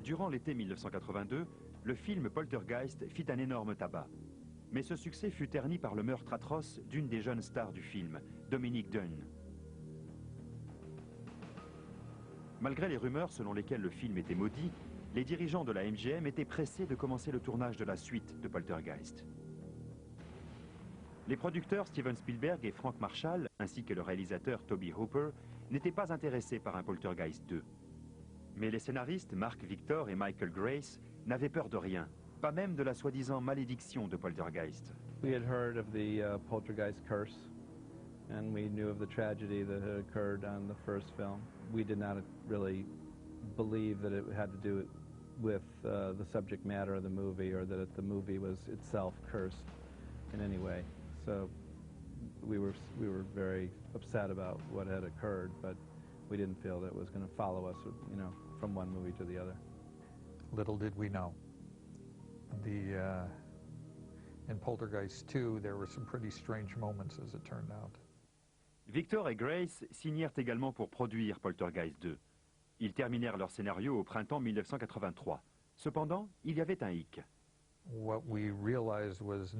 Durant l'été 1982, le film Poltergeist fit un énorme tabac. Mais ce succès fut terni par le meurtre atroce d'une des jeunes stars du film, Dominique Dunne. Malgré les rumeurs selon lesquelles le film était maudit, les dirigeants de la MGM étaient pressés de commencer le tournage de la suite de Poltergeist. Les producteurs Steven Spielberg et Frank Marshall, ainsi que le réalisateur Toby Hooper, n'étaient pas intéressés par un Poltergeist 2. Mais les scénaristes Mark Victor et Michael Grace n'avaient peur de rien, pas même de la soi-disant malédiction de Poltergeist. We had heard of the Poltergeist curse, and we knew of the tragedy that had occurred on the first film. We did not really believe that it had to do with the subject matter of the movie, or that the movie was itself cursed in any way. So we were very upset about what had occurred, but we didn't feel that it was going to follow us, you know, from one movie to the other. Little did we know. In Poltergeist 2, there were some pretty strange moments, as it turned out. Victor et Grace signèrent également pour produire Poltergeist 2. Ils terminèrent leur scénario au printemps 1983. Cependant, il y avait un hic. What we realized was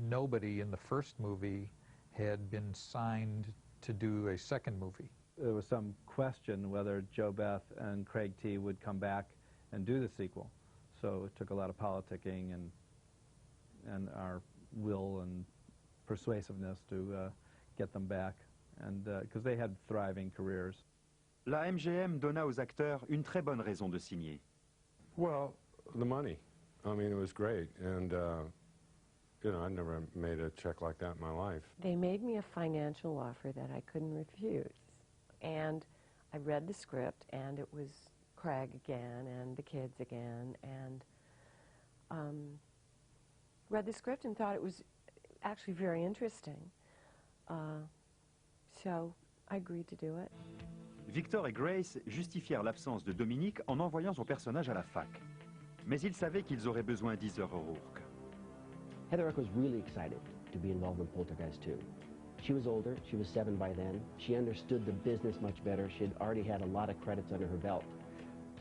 nobody in the first movie had been signed to do a second movie. There was some question whether Joe Beth and Craig T. would come back and do the sequel. So it took a lot of politicking and our will and persuasiveness to get them back, and because they had thriving careers. La MGM donna aux acteurs une très bonne raison de signer. Well, the money. I mean, it was great, and you know, I'd never made a check like that in my life. They made me a financial offer that I couldn't refuse, and I read the script, and it was Craig again and the kids again, and read the script and thought it was actually very interesting. So I agreed to do it. Victor et Grace justifièrent l'absence de Dominique en envoyant son personnage à la fac. Mais ils savaient qu'ils auraient besoin d'Heather O'Rourke. Heather was really excited to be involved in Poltergeist 2. She was older, she was 7 by then. She understood the business much better. She had already had a lot of credits under her belt.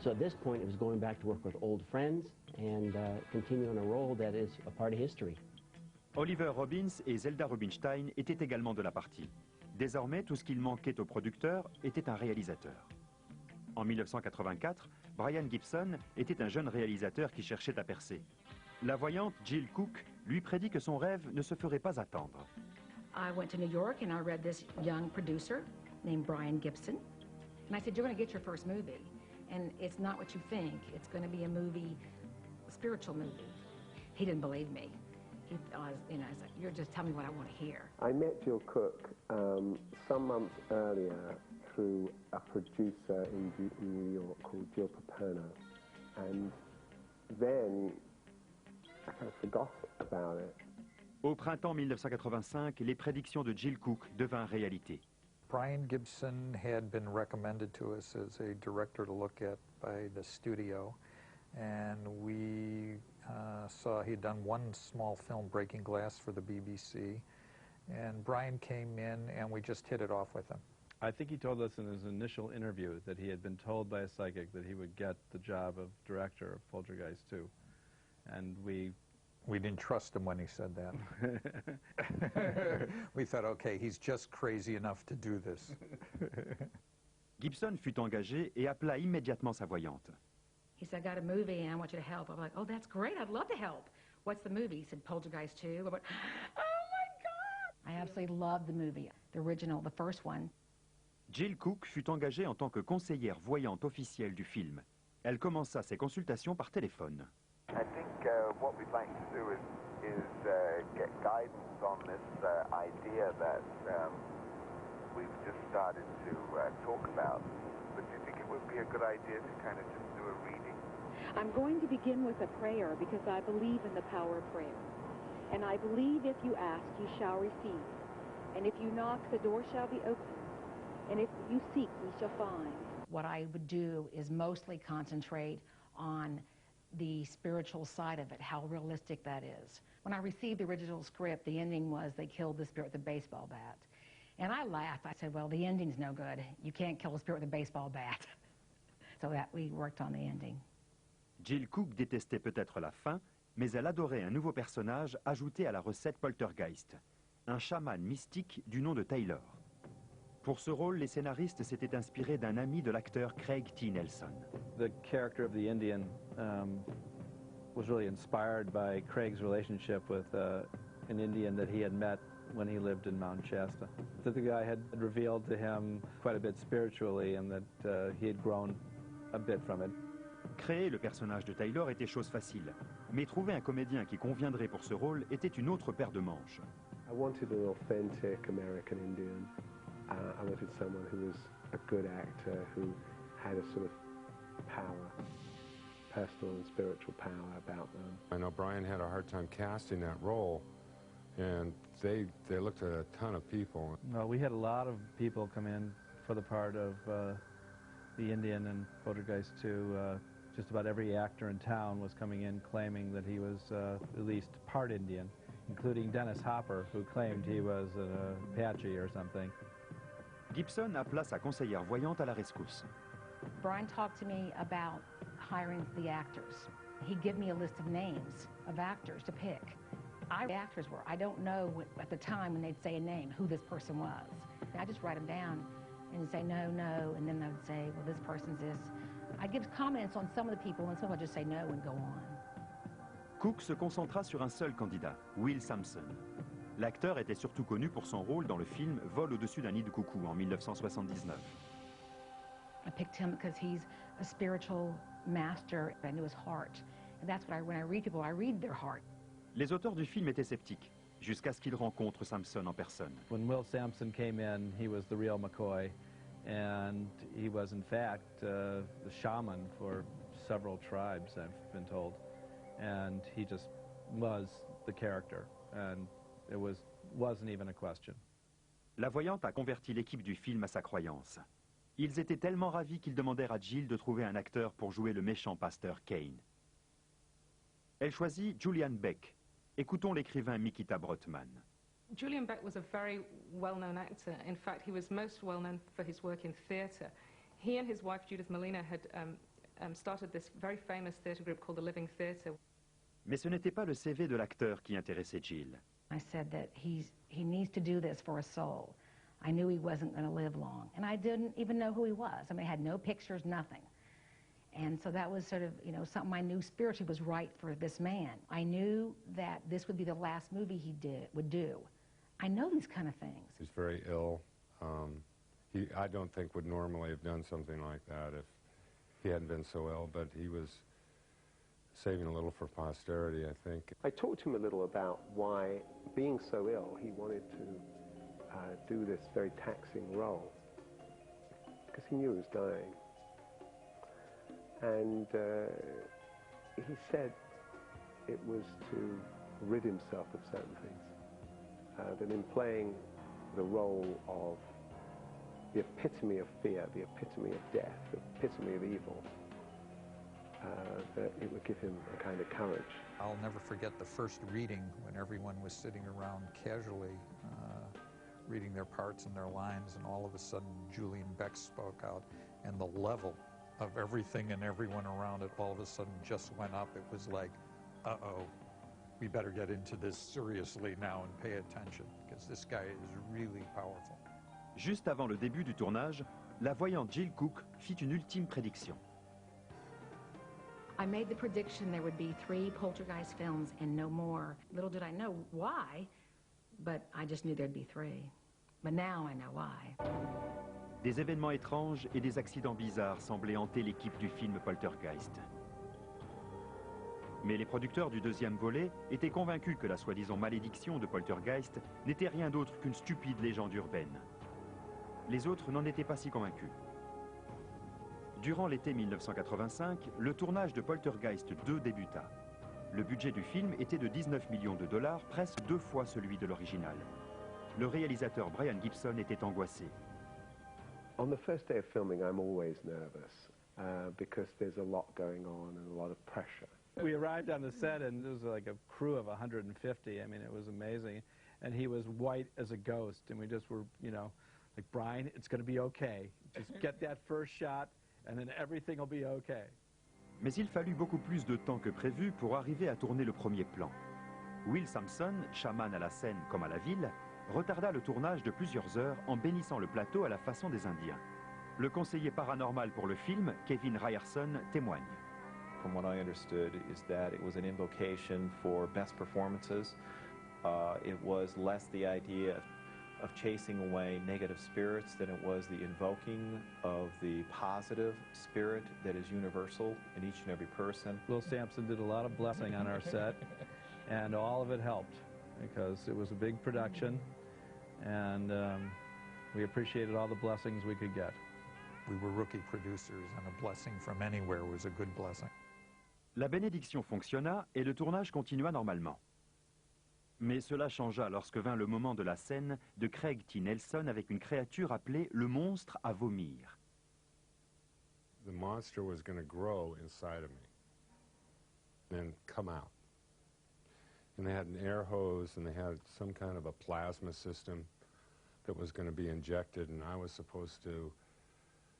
So at this point, it was going back to work with old friends and continue on a role that is a part of history. Oliver Robbins et Zelda Rubinstein étaient également de la partie. Désormais, tout ce qu'il manquait au producteur était un réalisateur. En 1984, Brian Gibson était un jeune réalisateur qui cherchait à percer. La voyante Jill Cook lui prédit que son rêve ne se ferait pas attendre. I went to New York and I read this young producer named Brian Gibson. And I said, you're going to get your first movie. And it's not what you think. It's going to be a movie, a spiritual movie. He didn't believe me. I was like, you're just telling me what I want to hear. I met Jill Cook some months earlier through a producer in New York called Jill Paperno. And then I kind of forgot about it. Au printemps 1985, les prédictions de Jill Cook devinrent réalité. Brian Gibson had been recommended to us as a director to look at by the studio, and we saw he'd done one small film, Breaking Glass, for the BBC, and Brian came in and we just hit it off with him. I think he told us in his initial interview that he had been told by a psychic that he would get the job of director of Poltergeist 2, and we didn't trust him when he said that. We thought, okay, he's just crazy enough to do this. Gibson fut engagé et appela immédiatement sa voyante. He said, I got a movie and I want you to help. I'm like, oh, that's great. I'd love to help. What's the movie? He said, Poltergeist 2. I went, oh, my God. I absolutely loved the movie, the original, the first one. Jill Cook fut engagée en tant que conseillère voyante officielle du film. Elle commença ses consultations par téléphone. I think what we'd like to do is get guidance on this idea that we've just started to talk about. But do you think it would be a good idea to kind of just do a reading? I'm going to begin with a prayer because I believe in the power of prayer. And I believe if you ask, you shall receive. And if you knock, the door shall be opened. And if you seek, you shall find. What I would do is mostly concentrate on the spiritual side of it, how realistic that is. When I received the original script, the ending was they killed the spirit with a baseball bat. And I laughed. I said, well, the ending's no good. You can't kill a spirit with a baseball bat. So that we worked on the ending. Jill Cook détestait peut-être la fin, mais elle adorait un nouveau personnage ajouté à la recette Poltergeist, un chaman mystique du nom de Taylor. Pour ce rôle, les scénaristes s'étaient inspirés d'un ami de l'acteur Craig T. Nelson. The character of the Indian was really inspired by Craig's relationship with an Indian that he had met when he lived in Mount Shasta. That the guy had revealed to him quite a bit spiritually and that he had grown a bit from it. Créer le personnage de Taylor était chose facile, mais trouver un comédien qui conviendrait pour ce rôle était une autre paire de manches. I wanted an authentic American Indian. I wanted someone who was a good actor, who had a sort of power, personal and spiritual power about them. I know Brian had a hard time casting that role, and they looked at a ton of people. Well, we had a lot of people come in for the part of the Indian in Poltergeist 2. Just about every actor in town was coming in claiming that he was at least part Indian, including Dennis Hopper, who claimed he was an Apache or something. Gibson appela sa conseillère voyante à la rescousse. Brian talked to me about hiring the actors. He'd give me a list of names of actors to pick. The actors were. I don't know at the time when they'd say a name who this person was. I just write them down and say no, no, and then they would say, well, this person's this. I'd give comments on some of the people, and some would just say no and go on. Cook se concentra sur un seul candidat, Will Sampson. L'acteur était surtout connu pour son rôle dans le film Vol au-dessus d'un nid de coucou en 1979. I picked him because he's a spiritual master. I knew his heart. And that's what when I read people, I read their heart. Les auteurs du film étaient sceptiques, jusqu'à ce qu'ils rencontrent Sampson en personne. When Will Sampson came in, he was the real McCoy, and he was in fact the shaman for several tribes, I've been told. And he just was the character, and it wasn't even a question. La voyante a converti l'équipe du film à sa croyance. Ils étaient tellement ravis qu'ils demandèrent à Jill de trouver un acteur pour jouer le méchant pasteur Kane. Elle choisit Julian Beck. Écoutons l'écrivain Mikita Brotman. Julian Beck was a very well-known actor. In fact, he was most well-known for his work in theatre. He and his wife, Judith Molina, had started this very famous theatre group called the Living Theatre. Mais ce n'était pas le CV de l'acteur qui intéressait Jill. I said that he needs to do this for a soul. I knew he wasn't going to live long, and I didn't even know who he was. I mean, I had no pictures, nothing. And so that was sort of, you know, something I knew spiritually was right for this man. I knew that this would be the last movie he would do. I know these kind of things. He's very ill. I don't think would normally have done something like that if he hadn't been so ill, but he was saving a little for posterity, I think. I talked to him a little about why, being so ill, he wanted to do this very taxing role, because he knew he was dying. And he said it was to rid himself of certain things. That in playing the role of the epitome of fear, the epitome of death, the epitome of evil, that it would give him a kind of courage. I'll never forget the first reading when everyone was sitting around casually reading their parts and their lines, and all of a sudden Julian Beck spoke out, and the level of everything and everyone around it all of a sudden just went up. It was like, uh-oh, we better get into this seriously now and pay attention, because this guy is really powerful. Juste avant le début du tournage, la voyante Jill Cook fit une ultime prédiction. I made the prediction there would be 3 Poltergeist films and no more. Little did I know why, but I just knew there'd be 3. But now I know why. Des événements étranges et des accidents bizarres semblaient hanter l'équipe du film Poltergeist. Mais les producteurs du deuxième volet étaient convaincus que la soi-disant malédiction de Poltergeist n'était rien d'autre qu'une stupide légende urbaine. Les autres n'en étaient pas si convaincus. Durant l'été 1985, le tournage de Poltergeist 2 débuta. Le budget du film était de 19 millions de dollars, presque 2 fois celui de l'original. Le réalisateur Brian Gibson était angoissé. On the first day of filming, I'm always nervous because there's a lot going on and a lot of pressure. We arrived on the set, and it was like a crew of 150. I mean, it was amazing. And he was white as a ghost, and we just were, you know, like, Brian, it's going to be okay. Just get that first shot, and then everything will be okay. Mais il fallut beaucoup plus de temps que prévu pour arriver à tourner le premier plan. Will Sampson, chaman à la scène comme à la ville, retarda le tournage de plusieurs heures en bénissant le plateau à la façon des Indiens. Le conseiller paranormal pour le film, Kevin Ryerson, témoigne. From what I understood is that it was an invocation for best performances. It was less the idea of chasing away negative spirits than it was the invoking of the positive spirit that is universal in each and every person. Will Sampson did a lot of blessing on our set, and all of it helped because it was a big production, and we appreciated all the blessings we could get. We were rookie producers, and a blessing from anywhere was a good blessing. La bénédiction fonctionna et le tournage continua normalement. Mais cela changea lorsque vint le moment de la scène de Craig T. Nelson avec une créature appelée le monstre à vomir. The monster was going to grow inside of me, then come out. And they had an air hose, and they had some kind of a plasma system that was going to be injected, and I was supposed to,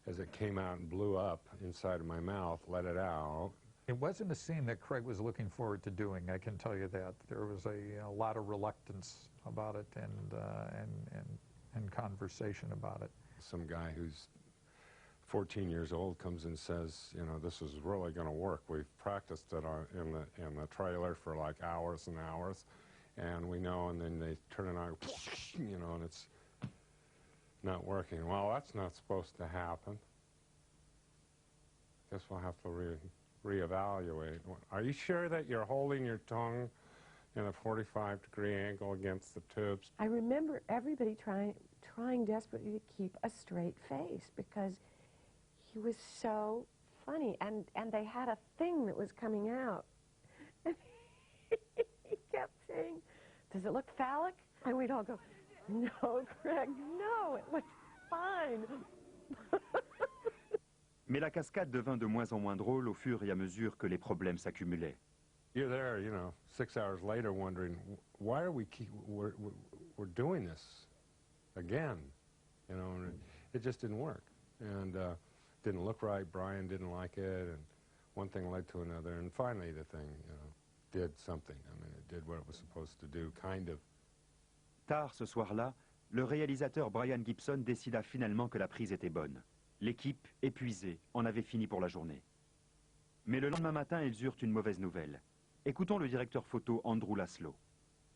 as it came out and blew up inside of my mouth, let it out. It wasn't a scene that Craig was looking forward to doing, I can tell you that. There was a lot of reluctance about it and conversation about it. Some guy who's 14 years old comes and says, you know, this is really going to work. We've practiced it in the trailer for like hours and hours, and we know, and then they turn it on, you know, and it's not working. Well, that's not supposed to happen. Guess we'll have to reevaluate. Are you sure that you're holding your tongue in a 45-degree angle against the tubes? I remember everybody trying desperately to keep a straight face because he was so funny, and they had a thing that was coming out. And he kept saying, "Does it look phallic?" And we'd all go, "No, Craig, no, it looks fine." Mais la cascade devint de moins en moins drôle au fur et à mesure que les problèmes s'accumulaient. You're there, you know, 6 hours later wondering, why are we're doing this again? You know, and it just didn't work. And didn't look right, Brian didn't like it, and one thing led to another, and finally the thing, you know, did something. I mean, it did what it was supposed to do, kind of. Tard ce soir-là, le réalisateur Brian Gibson décida finalement que la prise était bonne. L'équipe, épuisée, en avait fini pour la journée. Mais le lendemain matin, ils eurent une mauvaise nouvelle. Écoutons le directeur photo Andrew Laszlo.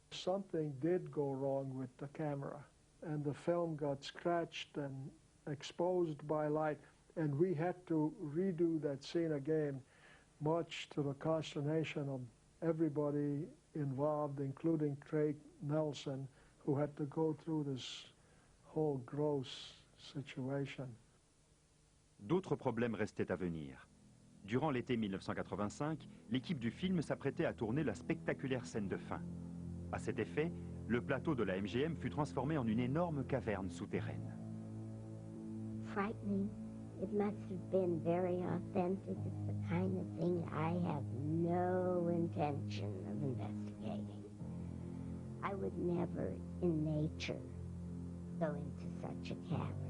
Something did go wrong with the camera, and the film got scratched and exposed by light, and we had to redo that scene again, much to the consternation of everybody involved, including Craig Nelson, who had to go through this whole gross situation. D'autres problèmes restaient à venir. Durant l'été 1985, l'équipe du film s'apprêtait à tourner la spectaculaire scène de fin. À cet effet, le plateau de la MGM fut transformé en une énorme caverne souterraine. Frightening. It must have been very authentic. It's the kind of thing I have no intention of investigating. I would never, in nature, go into such a cavern.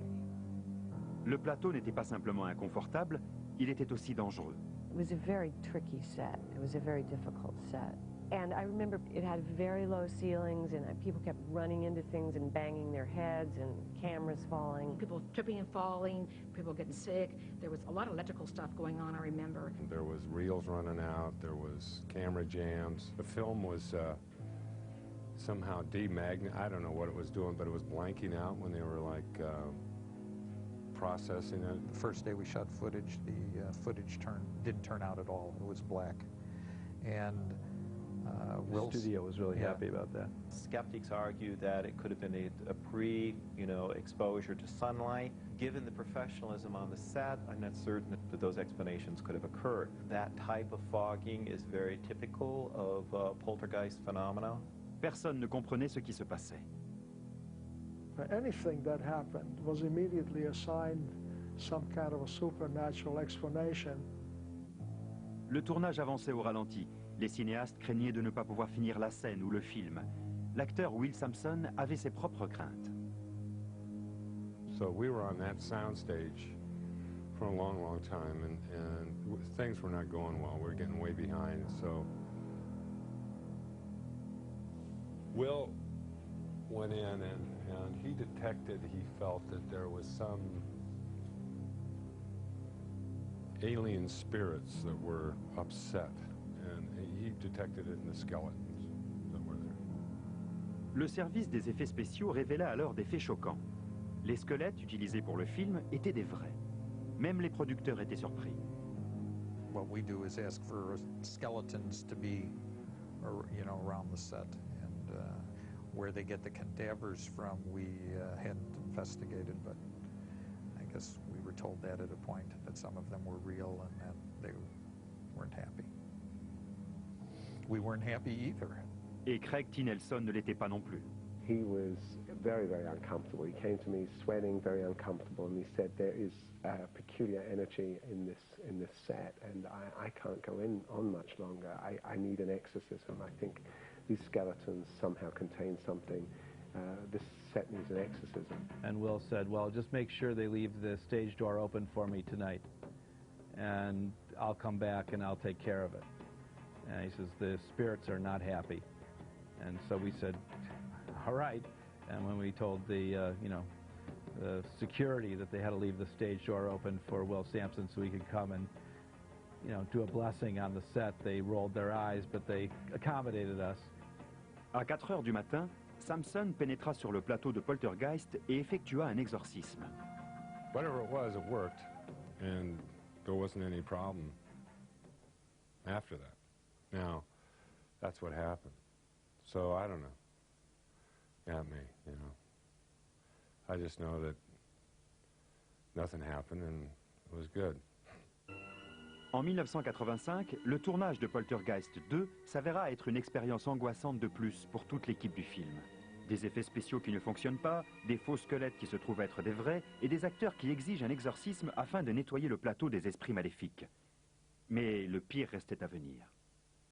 Le plateau n'était pas simplement inconfortable, il était aussi dangereux. It was a very tricky set. It was a very difficult set. And I remember it had very low ceilings, and people kept running into things and banging their heads, and cameras falling. People tripping and falling, people getting sick. There was a lot of electrical stuff going on, I remember. There was reels running out, there was camera jams. The film was somehow I don't know what it was doing, but it was blanking out when they were like processing it. The first day we shot footage, the footage didn't turn out at all. It was black. And the studio was really happy about that. Skeptics argue that it could have been a pre-exposure to sunlight. Given the professionalism on the set, I'm not certain that those explanations could have occurred. That type of fogging is very typical of poltergeist phenomena. Personne ne comprenait ce qui se passait. Anything that happened was immediately assigned some kind of a supernatural explanation. Le tournage avançait au ralenti. Les cinéastes craignaient de ne pas pouvoir finir la scène ou le film. L'acteur Will Sampson avait ses propres craintes. So we were on that soundstage for a long, long time, and things were not going well. We were getting way behind, so Will went in and he detected, he felt that there was some alien spirits that were upset, and he detected it in the skeletons that were there. Le service des effets spéciaux révéla alors des faits choquants. Les squelettes utilisés pour le film étaient des vrais. Même les producteurs étaient surpris. What we do is ask for skeletons to be, you know, around the set, and where they get the cadavers from, we hadn't investigated, but I guess we were told that at a point, that some of them were real and that they weren't happy. We weren't happy either. Et Craig T. Nelson ne l'était pas non plus. He was very, very uncomfortable. He came to me sweating, very uncomfortable, and he said, there is a peculiar energy in this set, and I can't go on much longer. I need an exorcism. I think these skeletons somehow contain something. This set needs an exorcism. And Will said, well, just make sure they leave the stage door open for me tonight, and I'll come back and I'll take care of it. And he says, the spirits are not happy. And so we said, all right. And when we told the, the security that they had to leave the stage door open for Will Sampson so he could come and, do a blessing on the set, they rolled their eyes, but they accommodated us. À 4 heures du matin, Sampson pénétra sur le plateau de Poltergeist et effectua un exorcisme. Whatever it was, it worked, and there wasn't any problem after that. Now, that's what happened. So I don't know. At me, I just know that nothing happened and it was good. En 1985, le tournage de Poltergeist 2 s'avéra être une expérience angoissante de plus pour toute l'équipe du film. Des effets spéciaux qui ne fonctionnent pas, des faux squelettes qui se trouvent être des vrais, et des acteurs qui exigent un exorcisme afin de nettoyer le plateau des esprits maléfiques. Mais le pire restait à venir.